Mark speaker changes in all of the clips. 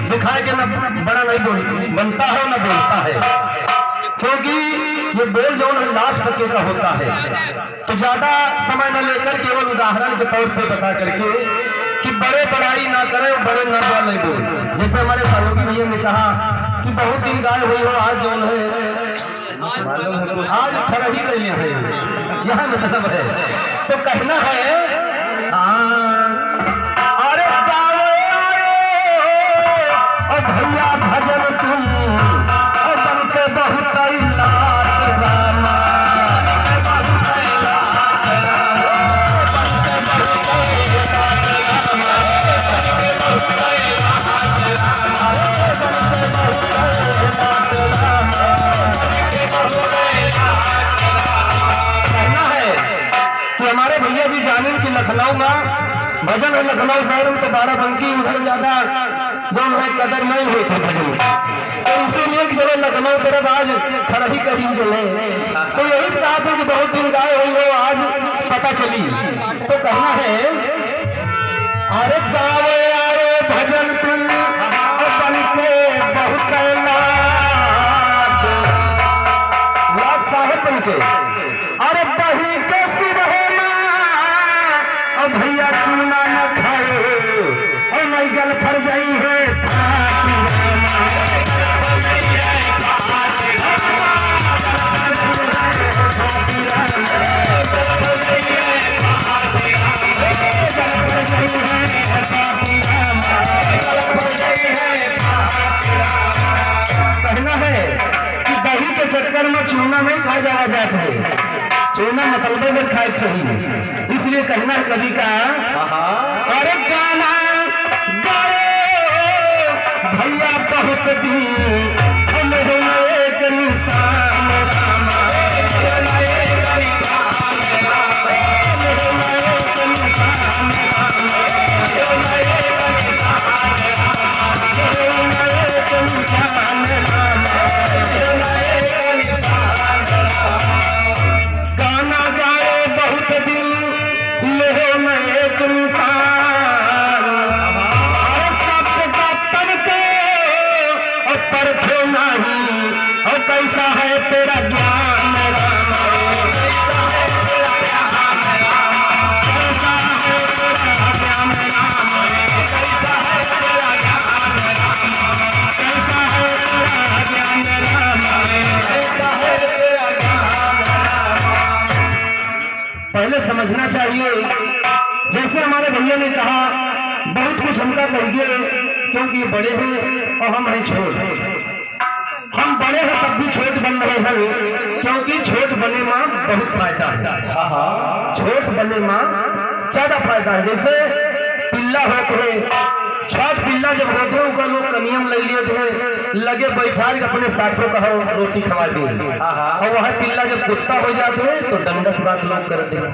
Speaker 1: दिखाए के न बड़ा नहीं बोल बनता है न बोलता है, क्योंकि ये बोल जो है लाख टके का होता है। तो ज्यादा समय न लेकर केवल उदाहरण के तौर पे बता करके कि बड़े बड़ाई ना करे और बड़े न बोल नहीं बोल। जैसे हमारे सहयोगी भैया ने कहा कि बहुत दिन गाय हुई हो, आज जो है आज खरही कैले है, यह मतलब है। तो कहना है अरे भैया भजन तुम बन के बहुत लखनऊ में भजन है। लखनऊ शहर में तो 12 बंकी उधर ज्यादा जो है कदर नहीं हुए थे भजन, तो इसीलिए चलो लखनऊ तरफ आज खरही करी चले। तो यही से कहा था कि बहुत दिन गाय हुई हो, आज पता चली। तो कहना है अरे गावे आए भजन तुम बन के बहुत लाख साहेब बन के, अरे बही के भैया चूना न खाए और नहीं गल फर जाई है। कहना है कि दही के चक्कर में चूना नहीं खा जाया जाता है, चूना मतलब में खाए चाहिए। इसलिए कहना है कभी का अरे गाना गाए भैया बहुत दिन एक निशान कैसा है तेरा ज्ञान राम, कैसा है तेरा ज्ञान राम, कैसा है तेरा ज्ञान राम, कैसा है तेरा ज्ञान राम, कैसा है तेरा ज्ञान राम। पहले समझना चाहिए, जैसे हमारे भैया ने कहा बहुत कुछ हमका कहिए, क्योंकि बड़े हैं और हम हैं छोटे। हम बड़े हैं तब भी छोट बन रहे हैं, क्योंकि छोट बने में बहुत फायदा है। छोट बने में ज्यादा फायदा है। जैसे पिल्ला होते हैं, छोट पिल्ला जब होते हैं उनका लोग कनियम ले लिए थे, लगे बैठा के अपने साथों का रोटी खवा दिए, और वह पिल्ला जब कुत्ता हो जाते हैं तो डंडस बात लोग करते हैं।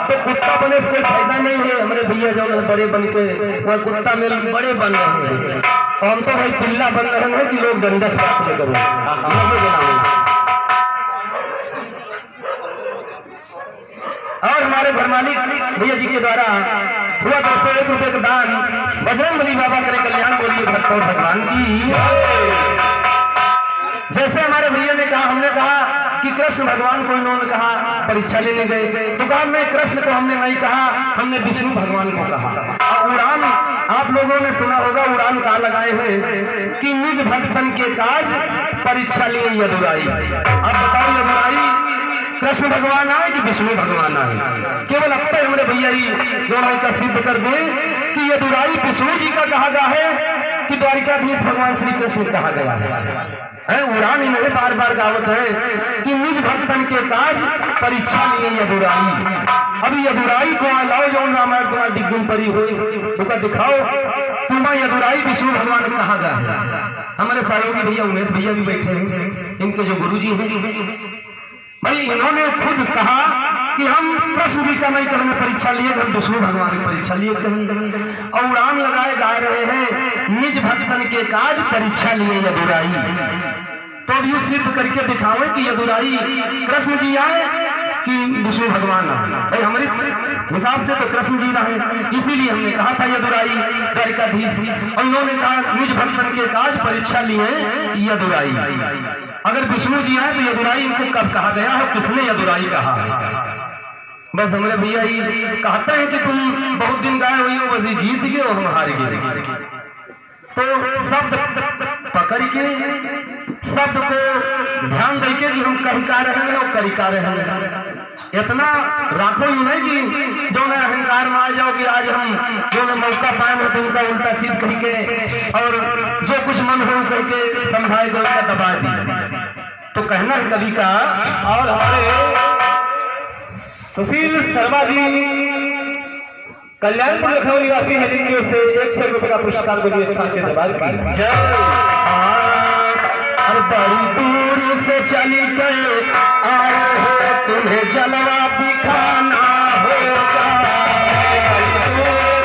Speaker 1: तो कुत्ता बने से कोई फायदा नहीं है। हमारे भैया जो है बड़े बन के वह कुत्ता में बड़े बन रहे हैं, हम तो भाई पिल्ला बन रहे हैं कि लोग डंडस बात में करें। और हमारे घर मालिक भैया जी के द्वारा हुआ 201 रुपए का दान बजरंगबली बाबा करे कल्याण, बोलिए भक्त और भगवान की। जैसे हमारे भैया ने कहा, हमने कहा कि कृष्ण भगवान को इन्होंने कहा परीक्षा लेने गए, तो कहा मैं कृष्ण को हमने नहीं कहा, हमने विष्णु भगवान को कहा। और उड़ान आप लोगों ने सुना होगा, उड़ान कहा लगाए हैं कि निज भक्तन के काज परीक्षा लिए यदुराई। अब बताओ यदुराई कृष्ण भगवान आए कि विष्णु भगवान आए? केवल अब तक हमारे भैया ही जो का सिद्ध कर दे कि यदुराई विष्णु जी का कहा गया है कि द्वारिकाधीश भगवान श्री कृष्ण कहा गया है। उड़ान इन्हें बार बार गावत है कि निज भक्तन के काज परीक्षा लिए यदुराई। अभी यदुराई को लाओ जो रामायण तुम्हारा डिग्गुन परी हुई उनका दिखाओ, तुम्हारा यदुराई विष्णु भगवान कहा गया है। हमारे सहयोगी भैया उमेश भैया भी बैठे हैं, इनके जो गुरु जी हैं भाई, इन्होंने खुद कहा कि हम कृष्ण जी का नहीं कहेंगे परीक्षा लिए, हम विष्णु भगवान की परीक्षा लिए कहेंगे। और उड़ान लगाए गा रहे हैं निज भक्तन के काज परीक्षा लिए यदुराई। तो अब यू सिद्ध करके दिखावे कि यदुराई कृष्ण जी आए कि विष्णु भगवान भाई हमारे हिसाब से तो कृष्ण जी रहे, इसीलिए हमने कहा था यदुराई द्वारिकाधीश, और उन्होंने कहा निज भक्तन के काज परीक्षा लिए यदुराई। अगर विष्णु जी आए तो यदुराई इनको कब कहा गया है, किसने यदुराई कहा है? बस हमारे भैया ही कहते हैं कि तुम बहुत दिन गाए हुई हो, बस ये जीत गए और हम हार गए। तो शब्द पकड़ के, शब्द को ध्यान देके कि हम कहीं का रहे हैं और करी का रहे हैं, इतना राखो ही नहीं कि जो न अहंकार में आ जाओ कि आज हम जो न मौका पाए ना तो उनका उल्टा सीध कह के और जो कुछ मन हो कह के समझाए को उनका दबा दिया। तो कहना है कवि का, और हमारे सुशील शर्मा जी कल्याणपुर लखनऊ निवासी है, जिनकी ओर से 100 रुपए का पुरस्कार को लिए सांचे दरबार की जय। और बड़ी दूर से चली गए आए हो, तुम्हें जलवा दिखाना होगा। दूर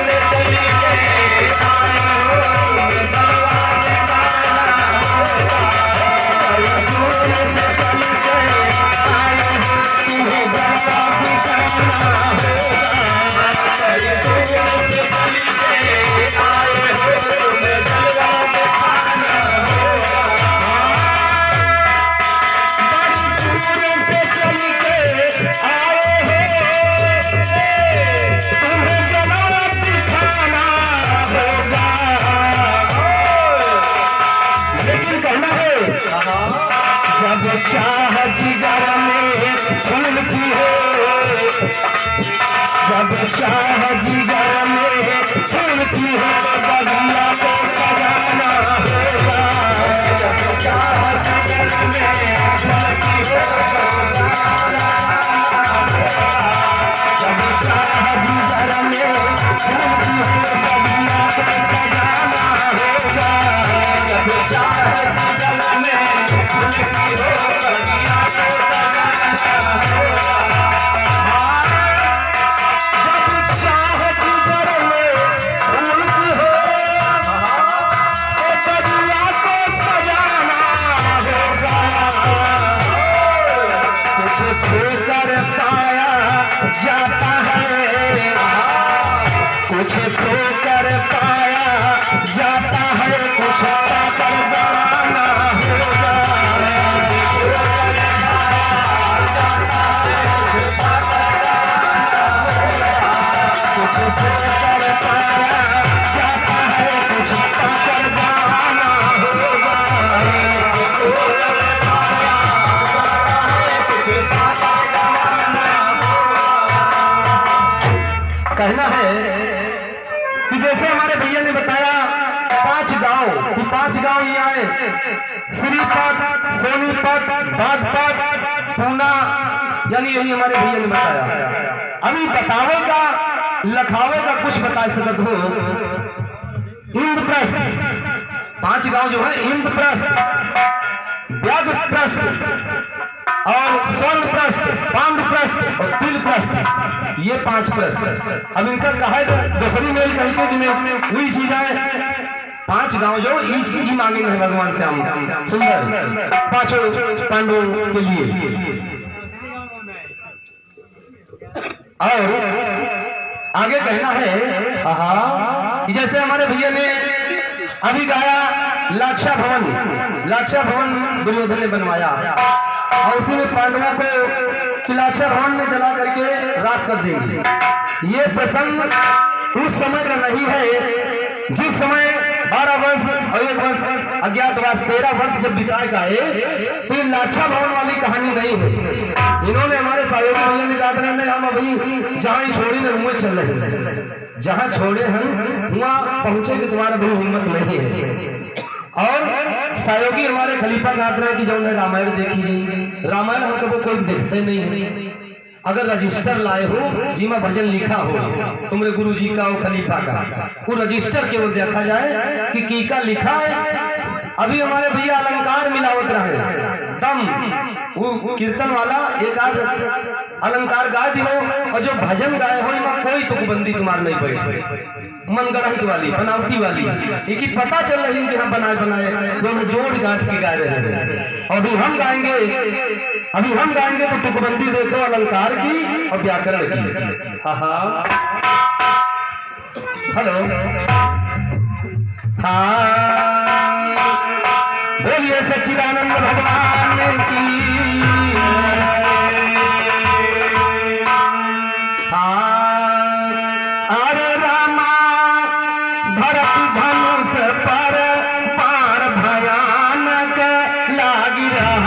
Speaker 1: से चली गए आए हो, तुम्हें जलवा दिखाना होगा। दूर से चली गए आए हो, तुम्हें जलवा दिखाना होगा। जब चाह जिगर में फूल की हो, जब चाह जिगर में फूल की हो, तो बगिया को सजाना होगा। जब चाह जिगर में फूल की हो, जब चाह जिगर में फूल की हो, तो बगिया को सजाना होगा। जब चाह जिगर में जाता है, कुछ तो कर पाया जाता है, कुछ पाकर बनाना होगा। कुछ तो कर पाया जाता है, कुछ पाकर बनाना होगा। कहना है कि जैसे हमारे भैया ने बताया 5 गांव कि 5 गांव ये आए, श्रीपत, सोनीपत, बागपत, पूना, यानी यही हमारे भैया ने बताया। अभी बतावे का लखावे का कुछ बता सकत हो। इंद्रप्रस्थ 5 गांव जो है, इंद्रप्रस्थ, व्याघ्रप्रस्थ और स्वर्णप्रस्थ, पांडुप्रस्थ और तिलप्रस्थ, ये 5 प्रस्थ। अब इनका कहा है दूसरी मेल कही के कि मैं वही चीज है 5 गांव जो ई मांगे है भगवान से हम सुंदर 5 पांडवों के लिए। और आगे कहना है कि जैसे हमारे भैया ने अभी गाया लाक्षा भवन, लाक्षा भवन दुर्योधन ने बनवाया और उसी में पांडवों को लाक्षा भवन में जला करके राख कर देंगे। ये प्रसंग उस समय का नहीं है जिस समय 12 वर्ष और 1 वर्ष अज्ञातवास 13 वर्ष जब बिताए गए, तो ये लाक्षा भवन वाली कहानी नहीं है। इन्होंने हमारे सहयोगी भैया ने कहा था नहीं हम अभी जहाँ ही छोड़ी न हुए चल रहे हैं, जहाँ छोड़े हम वहाँ पहुंचे कि तुम्हारा भी हिम्मत नहीं है। और सहयोगी हमारे खलीफा कहते रहे कि जो उन्हें रामायण देखी जाए, रामायण हम कभी कोई देखते नहीं है। अगर रजिस्टर लाए हो जिमा भजन लिखा हो तुम्हारे गुरु जी का और खलीफा का, वो रजिस्टर केवल देखा जाए कि का लिखा है। अभी हमारे भैया अलंकार मिलावत रहे दम, वो कीर्तन वाला एक आध अलंकार गा दियो और जो भजन गाए हो इमा कोई तुकबंदी तुम्हारे नहीं बैठे, मनगढ़ंत वाली बनावटी वाली, एक ही पता चल रही है कि हम बनाए बनाए दोनों जोड़ गांठ के गा रहे हैं। अभी हम गाएंगे तो तुकबंदी देखो अलंकार की और व्याकरण की। हाँ हेलो हाँ बोलिए सच्चिदानंद भगवान की। अरे रामा धरती धनुष पर पार भयानक लागी रहा।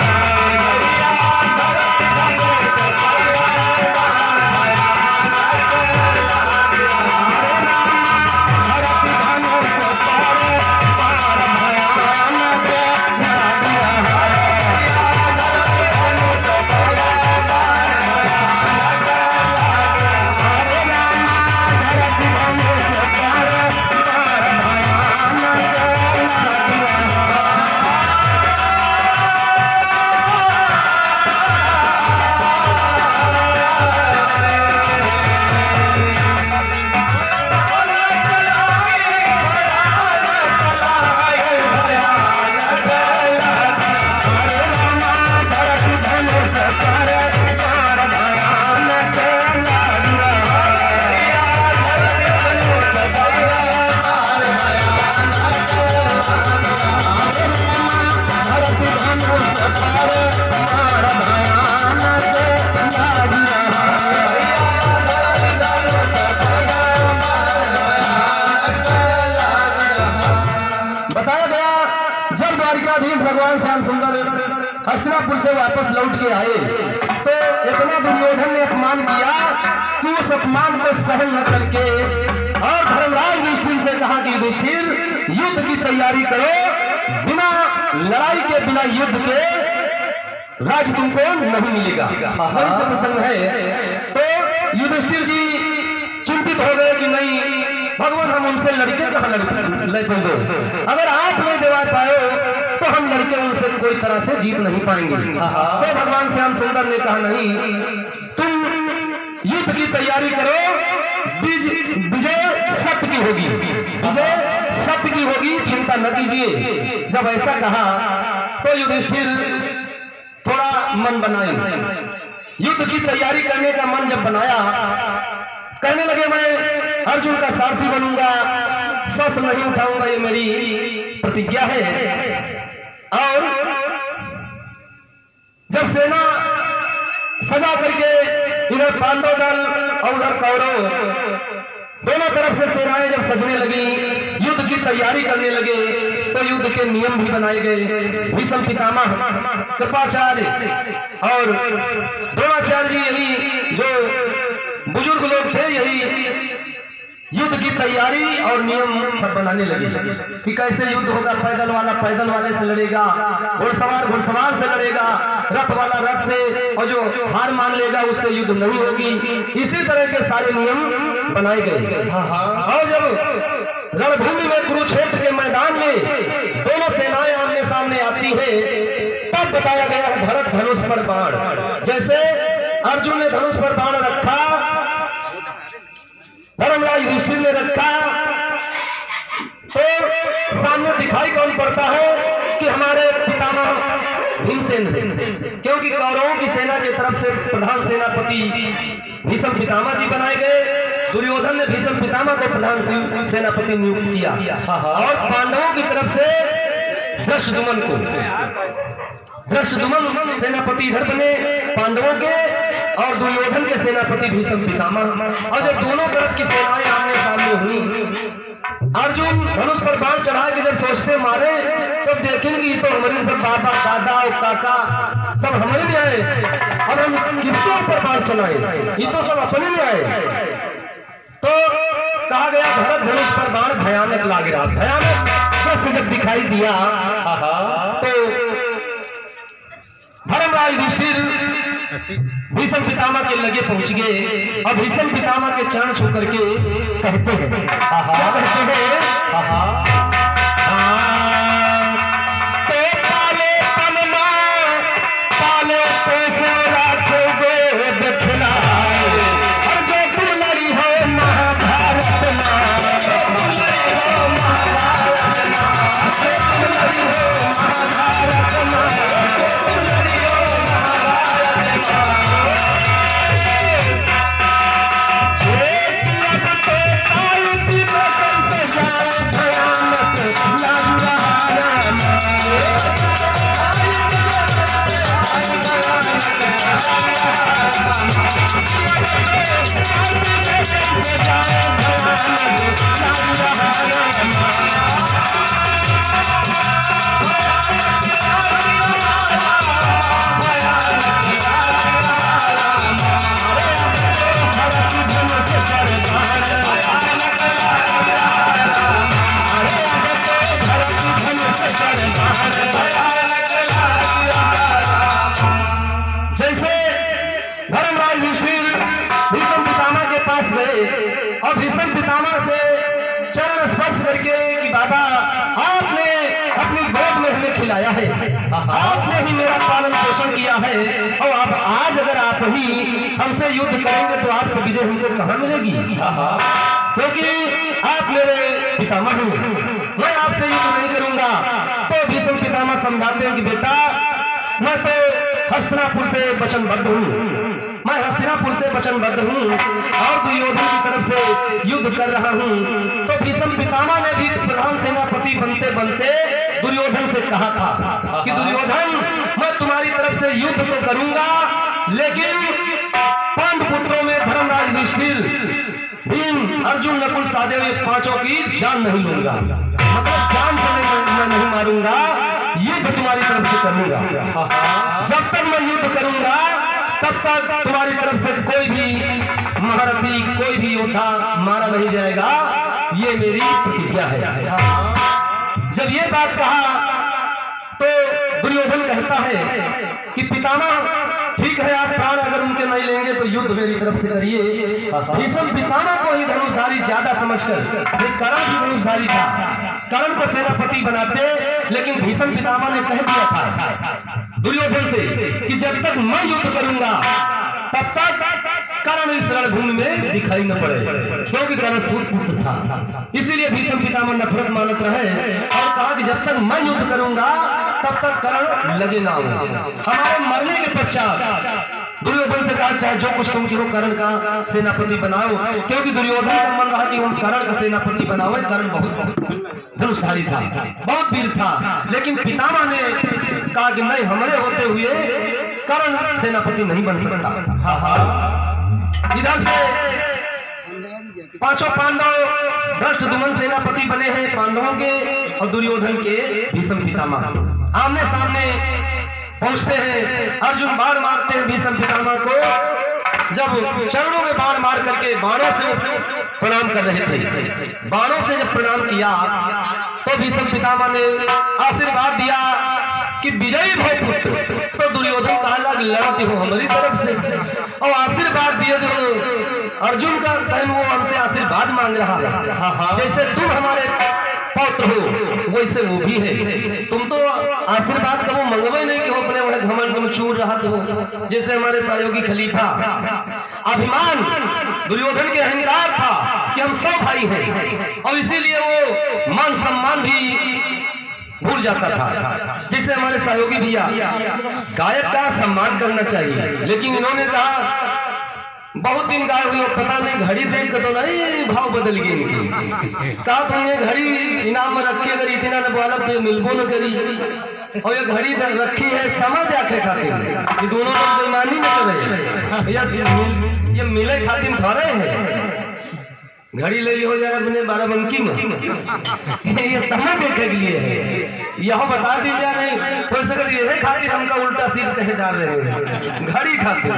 Speaker 1: भगवान श्याम सुंदर हस्तिनापुर से वापस लौट के आए तो इतना दुर्योधन ने अपमान किया कि उस अपमान को सहन न करके और धर्मराज युधिष्ठिर से कहा कि युधिष्ठिर युद्ध की तैयारी करो, बिना लड़ाई के बिना युद्ध के राज तुमको नहीं मिलेगा। वही से प्रसंग है। तो युधिष्ठिर जी चिंतित हो गए कि नहीं भगवान हम उनसे लड़के कहाँ लड़ पाएंगे, अगर आप नहीं दिला पाए तो हम लड़के उनसे कोई तरह से जीत नहीं पाएंगे। तो भगवान श्याम सुंदर ने कहा नहीं, तुम युद्ध की तैयारी करो, विजय सत्य की होगी, विजय सत्य की होगी, चिंता न कीजिए। जब ऐसा कहा तो युधिष्ठिर थोड़ा मन बनाए, युद्ध की तैयारी करने का मन जब बनाया, कहने लगे मैं अर्जुन का सारथी बनूंगा, शस्त्र नहीं उठाऊंगा, ये मेरी प्रतिज्ञा है। और जब सेना सजा करके इधर पांडव दल और उधर कौरव दोनों तरफ से सेनाएं जब सजने लगी, युद्ध की तैयारी करने लगे, तो युद्ध के नियम भी बनाए गए। भीष्म पितामह, कृपाचार्य और द्रोणाचार्य जी, यही जो बुजुर्ग लोग थे, यही युद्ध की तैयारी और नियम सब बनाने लगे कि कैसे युद्ध होगा। पैदल वाला पैदल वाले से लड़ेगा, घुड़सवार घुड़सवार से लड़ेगा, रथ वाला रथ से, और जो हार मान लेगा उससे युद्ध नहीं होगी। इसी तरह के सारे नियम बनाए गए। और जब रणभूमि में कुरुक्षेत्र के मैदान में दोनों सेनाएं आमने सामने आती है, तब बताया गया है भरत धनुष पर बाण। जैसे अर्जुन ने धनुष पर बाण रखा, धर्मराज युधिष्ठिर ने रखा, तो सामने दिखाई कौन पड़ता है कि हमारे पितामह भीमसेन थे, क्योंकि कौरवों की सेना की तरफ से प्रधान सेनापति भीष्म पितामह जी बनाए गए। दुर्योधन ने भीष्म पितामह को प्रधान सेनापति नियुक्त किया, और पांडवों की तरफ से धृष्टद्युम्न सेनापति इधर बने पांडवों के, और दुर्योधन के सेनापति भीष्म पितामह। और जब दोनों तरफ की सेनाएं आमने सामने हुई, अर्जुन धनुष पर बाण चढ़ा के जब सोचते मारे, तब देखेंगे ये तो हमारे सब बाबा दादा और काका सब हमारे में आए, अब हम किसके ऊपर बाण चलाए, ये तो सब अपने में आए। तो कहा गया भरत धनुष पर बाण भयानक लाग रहा, भयानक दृश्य जब दिखाई दिया तो धर्मराज युधिष्ठिर भीष्म पितामह के लगे पहुंच गए, और भीष्म पितामह के चरण छू करके कहते हैं, क्या कहते हैं, तो पाले पनमा पाले पैसे रखोगे दखिलाए, और जो तुम लड़ी हो महाभारत में, और भीष्म पितामह से चरण स्पर्श करके कि बाबा आपने अपनी गोद में हमें खिलाया है, आपने ही मेरा पालन पोषण किया है, और अब आज अगर आप ही हमसे युद्ध करेंगे तो आपसे विजय हमको कहाँ मिलेगी? क्योंकि आप मेरे पितामह हैं, मैं आपसे युद्ध नहीं करूंगा। तो भीष्म पितामह समझाते हैं कि बेटा मैं तो हस्तिनापुर से वचनबद्ध हूँ, मैं हस्तिनापुर से वचनबद्ध हूँ और दुर्योधन की तरफ से युद्ध कर रहा हूँ। तो भीष्म पितामह ने भी प्रधान सेनापति बनते बनते दुर्योधन से कहा था कि दुर्योधन मैं तुम्हारी तरफ से युद्ध तो करूंगा, लेकिन पांडुपुत्रों में धर्मराज युधिष्ठिर, भीम, अर्जुन, नकुल, सहदेव ये पांचों की जान नहीं लूंगा, मतलब जान से मैं नहीं मारूंगा, युद्ध तुम्हारी तरफ से करूंगा। जब तक मैं युद्ध करूंगा तब तक तुम्हारी तरफ से कोई भी महारथी, कोई भी योद्धा मारा नहीं जाएगा, ये मेरी प्रतिज्ञा है। जब ये बात कहा तो दुर्योधन कहता है कि पितामह ठीक है, आप प्राण अगर उनके नहीं लेंगे तो युद्ध मेरी तरफ से करिए। भीष्म पितामह को ही धनुषधारी ज्यादा समझकर, कर्ण भी धनुषधारी था, कर्ण को सेनापति बनाते, लेकिन भीष्म पितामह ने कह दिया था दुर्योधन से कि जब तक मैं युद्ध करूंगा तब तक कर्ण इस रणभूमि में दिखाई न पड़े, क्योंकि कर्ण सूत पुत्र था। इसीलिए भीष्म पितामह नफरत मानत रहे और कहा कि जब तक मैं युद्ध करूंगा तब तक कर्ण लगे ना हो। हमारे मरने के पश्चात दुर्योधन से कहा चाहे जो कुछ तुम करो कर्ण का सेनापति बनाओ, क्योंकि दुर्योधन का मन रहा कि हम कर्ण का सेनापति बनाओ। कर्ण बहुत धनुषधारी था, बहुत वीर था, लेकिन पितामह ने कहा कि नहीं, हमारे होते हुए कर्ण सेनापति नहीं बन सकता। इधर से पांचों पांडव धृष्टद्युम्न सेनापति बने हैं, पांडवों के और दुर्योधन के भीष्म पितामह आमने सामने पहुंचते हैं। अर्जुन बाण मारते हैं भीष्म पितामह को, जब चरणों में बाण मार करके बाणों से प्रणाम कर रहे थे, बाणों से जब प्रणाम किया तो भीष्म पितामह ने आशीर्वाद दिया कि विजयी भव पुत्र। तो दुर्योधन कहा लग लड़ते हो हमारी तरफ से, और आशीर्वाद दिए तो अर्जुन का कहन वो हमसे आशीर्वाद मांग रहा है, जैसे तुम हमारे पौत्र हो वैसे वो भी है। तुम तो आशीर्वाद कबो मंगवे नहीं कि हो अपने वह घमंड में चूर रहा हो, जैसे हमारे सहयोगी खलीफा। अभिमान दुर्योधन के अहंकार था कि हम सब भाई हैं, और इसीलिए वो मान सम्मान भी भूल जाता था। जैसे हमारे सहयोगी भैया, गायक का सम्मान करना चाहिए, लेकिन इन्होंने कहा बहुत दिन गाय हुई, पता नहीं घड़ी देख के तो नहीं भाव बदल गई इनकी। कहा तो ये घड़ी इनाम में रखी, अगर इतना न बोला तो मिलबो न करी, और ये घड़ी रखी है समय देखे खातिर, ये दोनों लोग बेईमानी न करे, ये मिले खातिर थोड़े है। घड़ी ले ली हो जाए अपने बाराबंकी में ये समय देखे के लिए है, यह बता दी जाए नहीं हो सके यही खातिर हमका उल्टा सीध कहे डाल रहे हैं, घड़ी खातिर।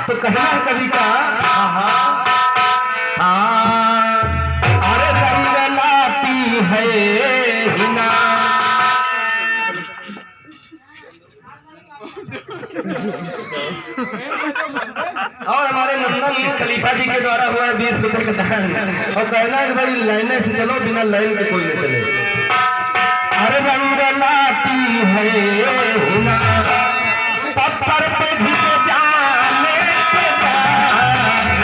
Speaker 1: तो कहना है कभी का अरे रंग लाती है हिना, और हमारे नंदन खलीफा जी के द्वारा हुआ 20 रुपए का दान, और कहना है कि भाई लाइन से चलो, बिना लाइन के कोई नहीं चले। अरे रंग लाती है हिना, पत्थर पे घिस जाने के बाद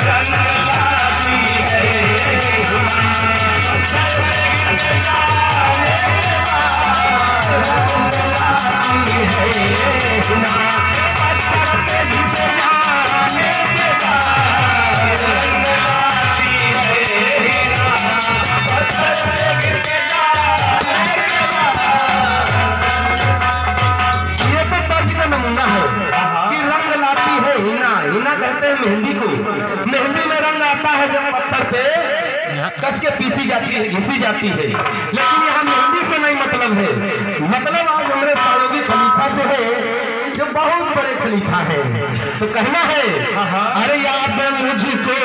Speaker 1: रंग लाती है हिना, ये तो कस के पीसी जाती है, घिसी जाती है। लेकिन यहाँ मेहंदी से नहीं मतलब है, मतलब आज हमारे सारोगी खलीफा से है जो बहुत बड़े खलीफा है। तो कहना है अरे याद मुझको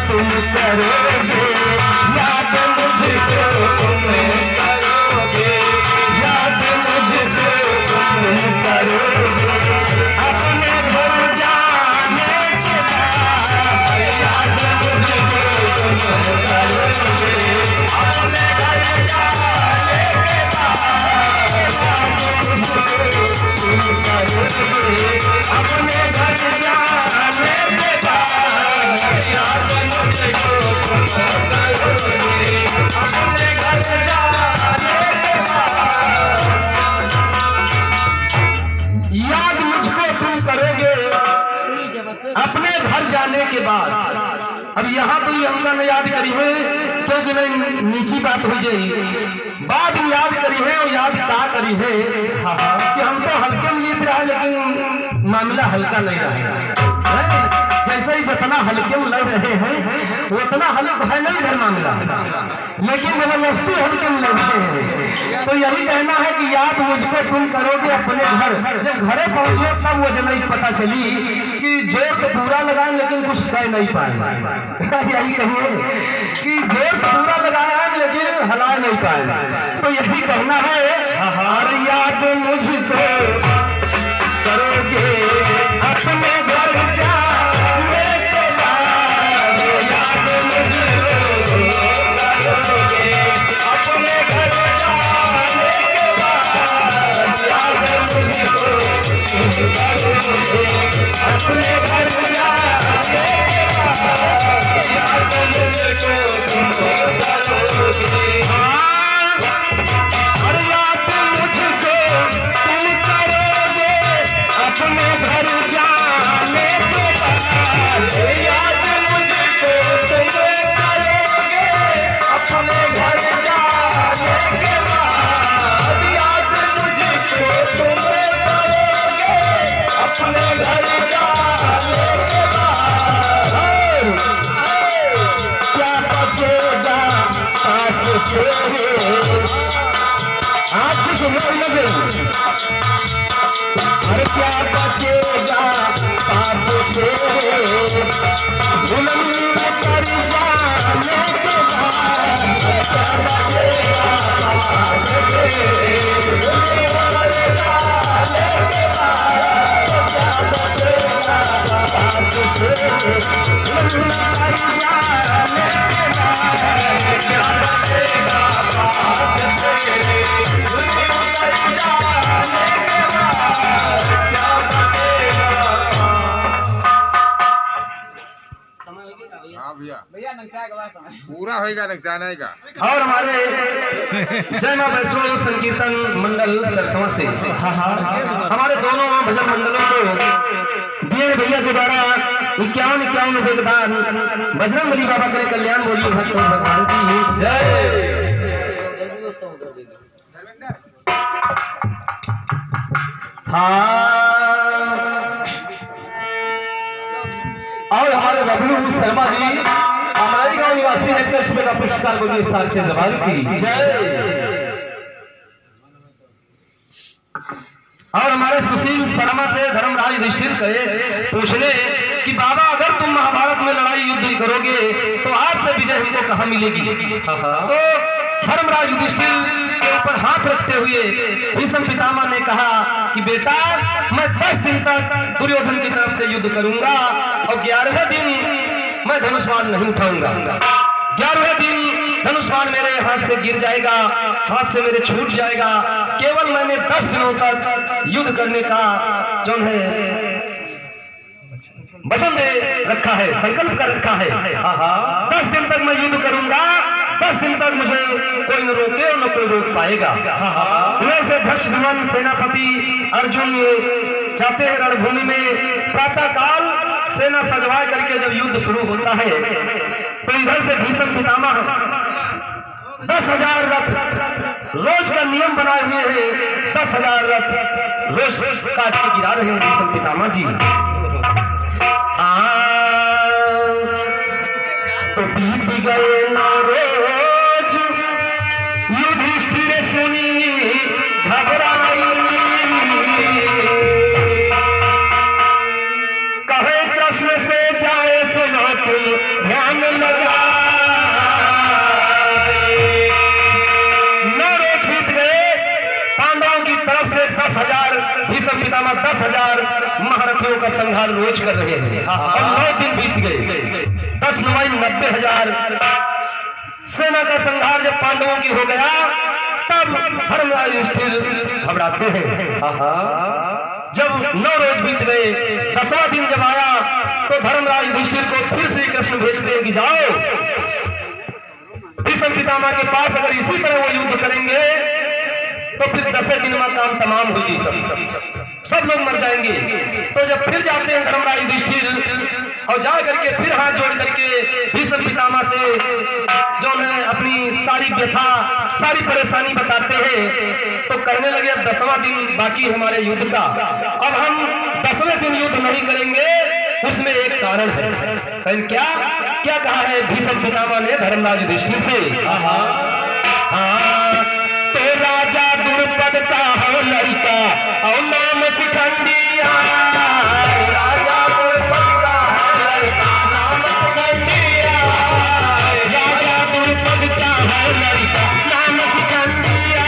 Speaker 1: तुम करोगे, याद मुझको तुम करोगे, याद मुझको तुम करोगे, अपने घर जाने के बाद याद मुझको तुम करोगे, अपने घर जाने के बाद याद मुझको तुम करोगे, अपने घर जाने के बाद याद मुझको तुम करोगे, अपने घर जाने के बाद याद मुझको तुम करोगे, अपने घर जाने के बाद। अब यहाँ तो ये हमका न याद करी है क्योंकि नहीं नीची बात हो जाए, बाद में याद करी है और याद क्या करी है कि हम तो हल्के में लेते रहे लेकिन मामला हल्का नहीं रहा। जैसे ही जितना हल्के में लग रहे हैं उतना हल्का है नहीं इधर मामला, लेकिन जबरदस्ती हल्के में लग रहे हैं। तो यही कहना है कि याद मुझको तुम करोगे अपने घर। जब घरे पहुंचे तब मुझे नहीं पता चली कि जोर तो पूरा लगाए लेकिन कुछ कह नहीं पाए। यही कहिए कि जोर तो पूरा लगाया है लेकिन हिला नहीं पाए। तो यही कहना है अरे याद मुझको करोगे अपने घर जाने के बाद, याद मुझको करोगे अपने घर जाने के बाद, याद मुझको करोगे अपने घर जाने के बाद, याद मुझको करोगे। अरे याद मुझको तुम करोगे अपने घर जाने के बाद, याद मुझको तुम करोगे अपने घर जाने के बाद, याद मुझको तुम करोगे अपने घर जाने के बाद। क्या बचेगा पास तेरे, आज की सुनो लगे, अरे क्या बचेगा पास तेरे, बुलंद कर जाने के बाद, क्या बचेगा पास तेरे, बुलंद कर जाने के बाद, क्या बचेगा पास तेरे, बुलंद कर जाने के बाद, क्या बचेगा पास तेरे, बुलंद कर जाने के बाद, क्या बचेगा।
Speaker 2: हाँ भैया पूरा होगा नक्शा नहीं का।
Speaker 1: और हमारे जय मां वैष्णो संकीर्तन मंडल सरसवा से हमारे दोनों भजन मंडलों को दिए भैया के द्वारा 51 योगदान बजरंगबली बाबा के कल्याण बोलिए भक्त भगवान की जय। और हमारे बबलू शर्मा जी हमारे गांव निवासी नेत्र का पुरस्कार बोलिए साक्षी जवान की जय। और हमारे सुशील शर्मा से धर्मराज युधिष्ठिर कहे पूछने कि बाबा अगर तुम महाभारत में लड़ाई युद्ध करोगे तो आपसे विजय हमको कहाँ मिलेगी। तो धर्मराज युधिष्ठिर के ऊपर हाथ रखते हुए भीष्म पितामह ने कहा कि बेटा मैं 10 दिन तक दुर्योधन की तरफ से युद्ध करूंगा और 11वें दिन मैं धनुष बाण नहीं उठाऊंगा। 11वें दिन धनुष बाण मेरे हाथ से गिर जाएगा, हाथ से मेरे छूट जाएगा। केवल मैंने 10 दिनों तक युद्ध करने का जो है वचन दे रखा है, संकल्प कर रखा है। 10 दिन तक मैं युद्ध करूंगा, 10 दिन तक मुझे कोई न रोके और न कोई रोक पाएगा। वैसे धृष्टद्युम्न सेनापति अर्जुन जाते हैं रणभूमि में। प्रातः काल सेना सजवा करके जब युद्ध शुरू होता है तो इधर से भीष्म पितामह 10,000 रथ रोज का नियम बनाए हुए हैं। 10,000 रथ रोज काट के गिरा रहे हैं भीष्म पितामह जी। तो बीत गए 9 पितामह 10,000 महारथियों का संहार रोज कर रहे हैं और 9 दिन बीत गए। 10 9 90,000 सेना का संहार जब पांडवों की हो गया, तब धर्मराज युधिष्ठिर घबराते हैं। जब 9 रोज बीत गए, 10वां दिन जब आया तो धर्मराज युधिष्ठिर को फिर श्री कृष्ण भेजते हैं कि जाओ भीष्म पितामह के पास, अगर इसी तरह वो युद्ध करेंगे तो फिर 10 दिन में काम तमाम हो जी, सब लोग मर जाएंगे। तो जब फिर जाते हैं धर्मराज युधिष्ठिर और जा करके फिर हाथ जोड़ करके भीष्म पितामह से जो है अपनी सारी व्यथा सारी परेशानी बताते हैं, तो कहने लगे अब 10वां दिन बाकी हमारे युद्ध का, अब हम 10वें दिन युद्ध नहीं करेंगे, उसमें एक कारण है। कहें क्या क्या कहा है भीष्म पितामह ने धर्मराज युधिष्ठिर से? तो राजा द्रुपद का हो लड़का और नाम शिखंडिया, राजा द्रुपद का हो लड़का नाम शिखंडिया, राजा द्रुपद का हो लड़का नाम शिखंडिया, नाम शिखंडिया, नाम शिखंडिया,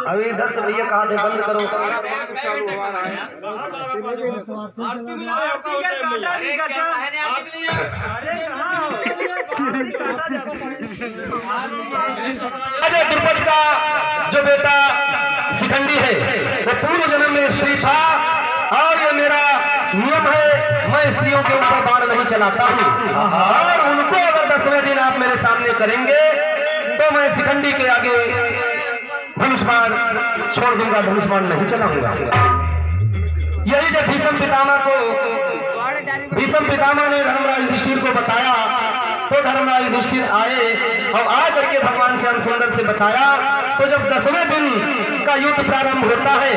Speaker 1: अभी इधर से भैया कहा थे बंद करो। राजा द्रुपद का जो बेटा शिखंडी है वो पूर्व जन्म में स्त्री था, और ये मेरा नियम है, मैं स्त्रियों के ऊपर बाण नहीं चलाता हूँ, और उनको अगर 10वें दिन आप मेरे सामने करेंगे तो मैं शिखंडी के आगे धनुष बाण छोड़ दूंगा, धनुष बाण नहीं चलाऊंगा। यही जब भीष्म पितामह ने धर्मराज युधिष्ठिर को बताया, तो धर्मराज युधिष्ठिर आए और आ करके भगवान श्याम सुंदर से बताया। तो जब 10वें दिन का युद्ध प्रारंभ होता है,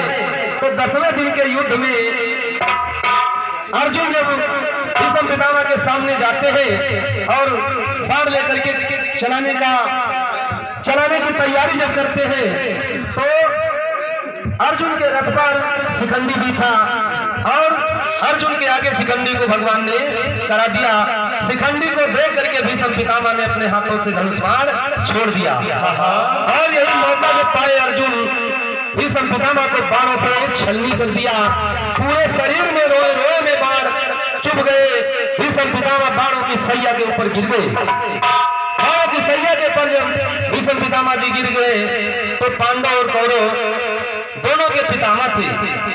Speaker 1: तो 10वें दिन के युद्ध में अर्जुन जब भीष्म पितामह के सामने जाते हैं और बाण लेकर के चलाने की तैयारी जब करते हैं, तो अर्जुन के रथ पर शिखंडी भी था, और अर्जुन के आगे शिखंडी को भगवान ने करा दिया। शिखंडी को देख करके भीष्म पितामह ने अपने हाथों से धनुष बाण छोड़ दिया, और यही मौका जब पाए अर्जुन भीष्म पितामह को बाणों से छलनी कर दिया। पूरे शरीर में रोए रोए में बाण चुभ गए। भीष्म पितामह बाणों की सैया के ऊपर गिर गए। बाणों की सैया के ऊपर जब भीष्म पितामह जी गिर गए, तो पांडव और कौरव दोनों के पितामह थे,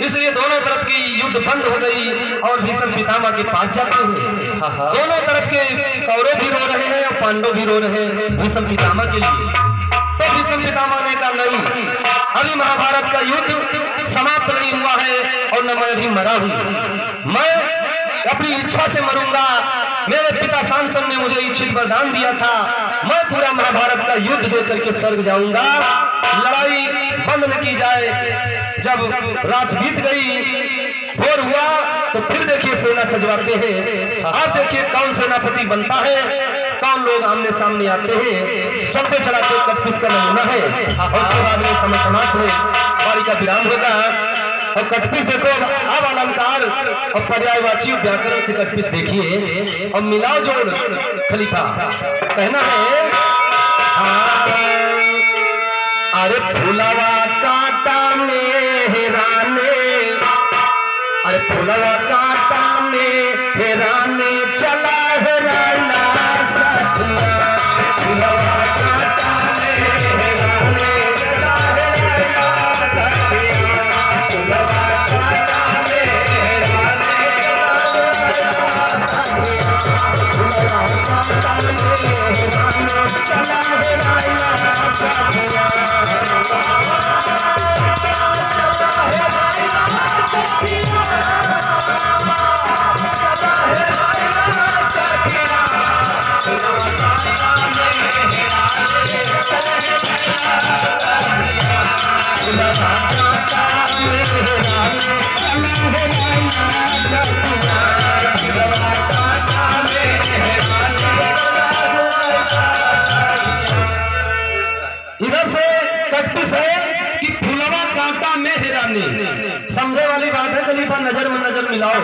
Speaker 1: इसलिए दोनों तरफ की युद्ध बंद हो गई और भीष्म पितामह के पास जाते हैं। दोनों तरफ के कौरव भी रो रहे हैं और पांडव भी रो रहे हैं भीष्म पितामह के लिए। तो भीष्म पितामह ने कहा नहीं, अभी महाभारत का युद्ध समाप्त नहीं हुआ है और न मैं अभी मरा हूं, मैं अपनी इच्छा से मरूंगा। मेरे पिता शांतनु ने मुझे इच्छित वरदान दिया था, मैं पूरा महाभारत का युद्ध देख करके स्वर्ग जाऊंगा। लड़ाई बंद न की जाए। जब रात बीत गई, भोर हुआ, तो फिर देखिए सेना सजवाते हैं। आप देखिए कौन सेनापति बनता है, कौन लोग आमने सामने आते हैं। चलते चलाते कटपिस का नमूना है, और उसके बाद में समय समाप्त है, पारी का विराम होगा। और कटपिस देखो, अब अलंकार और पर्यायवाची व्याकरण से कटपिस देखिए और मिलाओ जोड़ खलीफा। कहना है अरे फुलवा काटा मेहराने, अरे फुलवा कांटा में हेराने चला हेराना सखिया फुलवा कांटा में हेराने चला हेराना सखिया फुलवा कांटा में हेराने फुलवा कांटा में हेराने चला हेराना सखिया इधर से प्रैक्टिस है कि फुलवा कांटा में हेराने समझे वाली बात है। खलीफा नजर में नजर मिलाओ,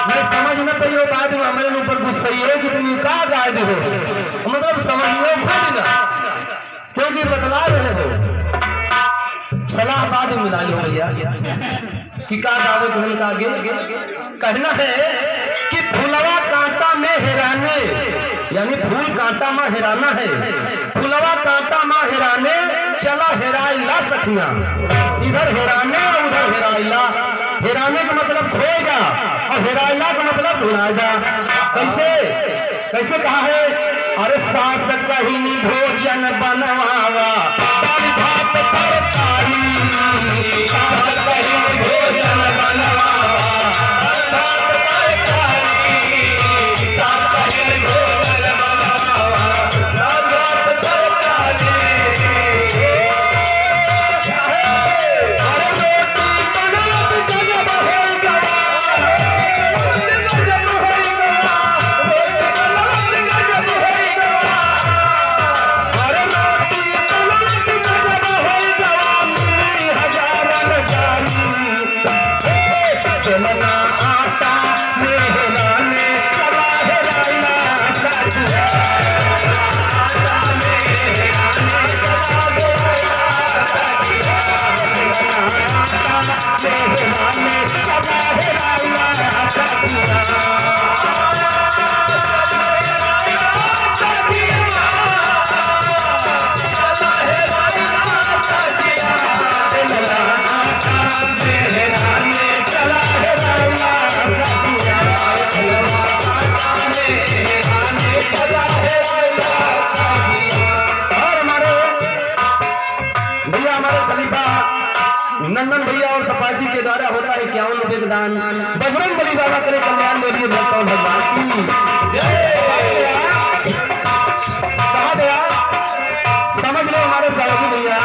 Speaker 1: मैं समझ न पाइयो बाद में हमारे ऊपर गुस्सा हो कि तुम का गाय दे हो, मतलब समझ लो खुद ना, क्योंकि बतला रहे हो सलाह बाद में मिला लो भैया कि का गावे हम का आगे कहना है कि फुलवा कांटा में हेराने यानी फूल कांटा में हेराना है, फुलवा कांटा में हेराने चला हेराइला सखिया। इधर हेराने और उधर हेराइला, हेराने का मतलब खोएगा और हेराइला का मतलब ढूंढाएगा। कैसे कैसे कहा है? अरे सास कहीं भोजन बनवावा दाल भात तरकारी, सास कहीं भोजन बनवावा दाल भात तरकारी, सास कहीं भोजन बनवावा दाल भात तरकारी। अरे रोटी बनात गजब होई गवा, गजब होई गवा, रोटी बनात गजब होई गवा। अरे रोटी बनात गजब होई गवा, मेरी हजारन जारी चलना आटा में हेराने चला हेराइला सखिया, आटा में हेराने चला हेराइला सखिया, आटा में हेराने चला हेराइला सखिया। नंदन भैया और सपाटी के द्वारा होता है 51 रुपए का दान। बजरंग बली बाबा करे कल्याण बोलिए भक्तों भगवान की जय। कहा गया समझ लो हमारे साहब भैया,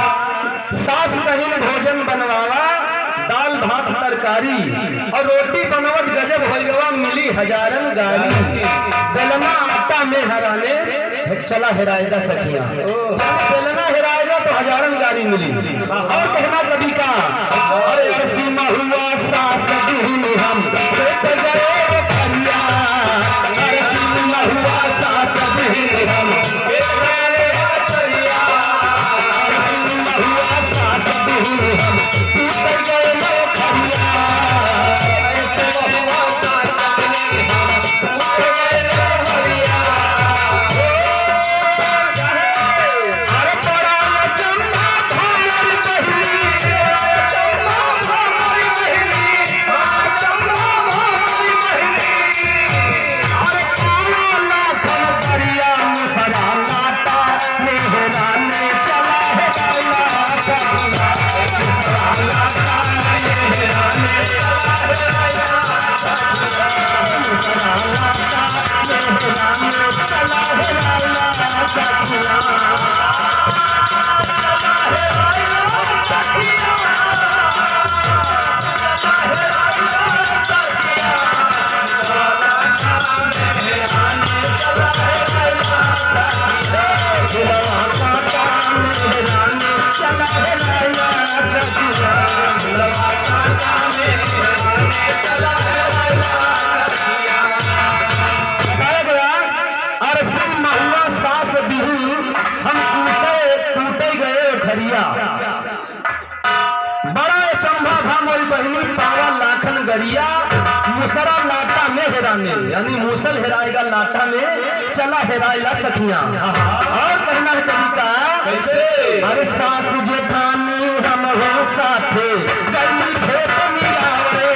Speaker 1: सास कहीं भोजन बनवावा दाल भात तरकारी और रोटी बनवत गजब हो गवा मिली हजारन गारी, बेलना आटा में हराने चला हेराएगा सखिया। बेलना हेराएगा तो हजारन गारी मिली। और कहना कभी का अरे अरसीमा हुआ सास दुहिन हम बैठ गए खरिया, अरसीमा हुआ सास दुहिन हम बैठ गए खरिया, अरसीमा हुआ सास दुहिन हम बैठ गए खरिया, अरसीमा हुआ सास दुहिन हम बैठ गए खरिया। बड़ा चंबा था मोरी बहनी पावा लाखन गरिया। दूसरा लाटा में हेराने, यानी मूसल हेराएगा लाटा में, चला हेराएला सखियां। और कहना है कवि का कैसे, अरे सास जेठानी हम हो साथे गली खेत मिलावे,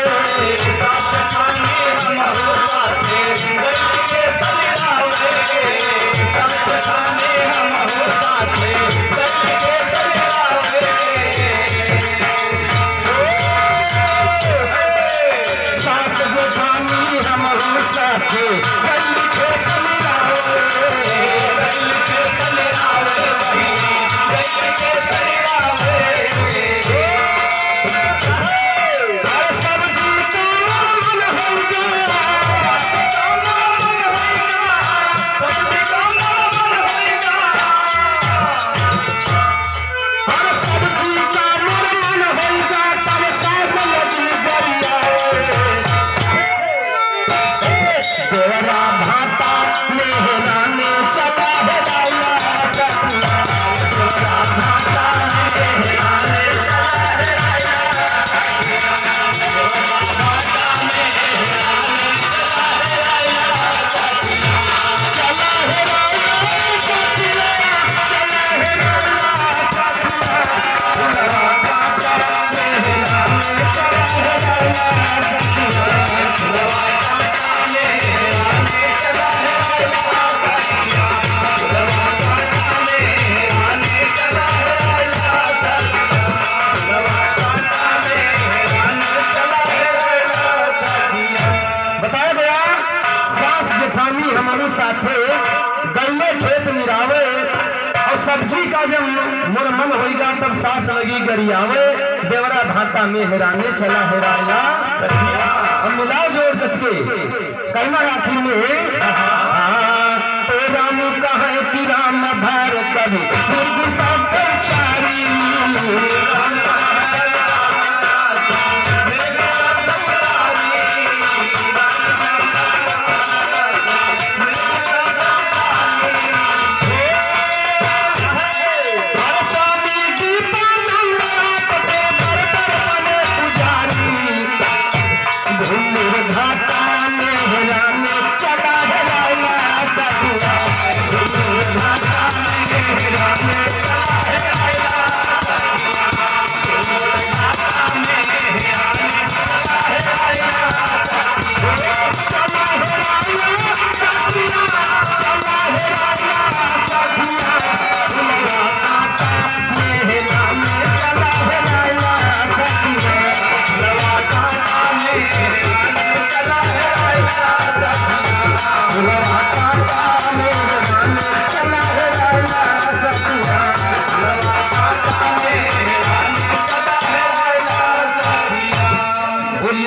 Speaker 1: सास जेठानी हम हो साथे गली खेत मिलावे, सास जेठानी हम हो साथे गली खेत मिलावे, सास जेठानी हम हो साथे गली खेत मिलावे, गली खेत मिलावे, गली खेत मिलावे। साथे गल्ले खेत मिरावे, और सब्जी का जब मोर मन होगा तब सास लगी गरियावे, देवरा भाटा में हेराने चला हेराया सखिया। अब मिलाओ जोड़ कसके कहना आखिर में, तो राम कहे कि राम धार कभी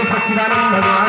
Speaker 1: सच्चिदानंद भगवान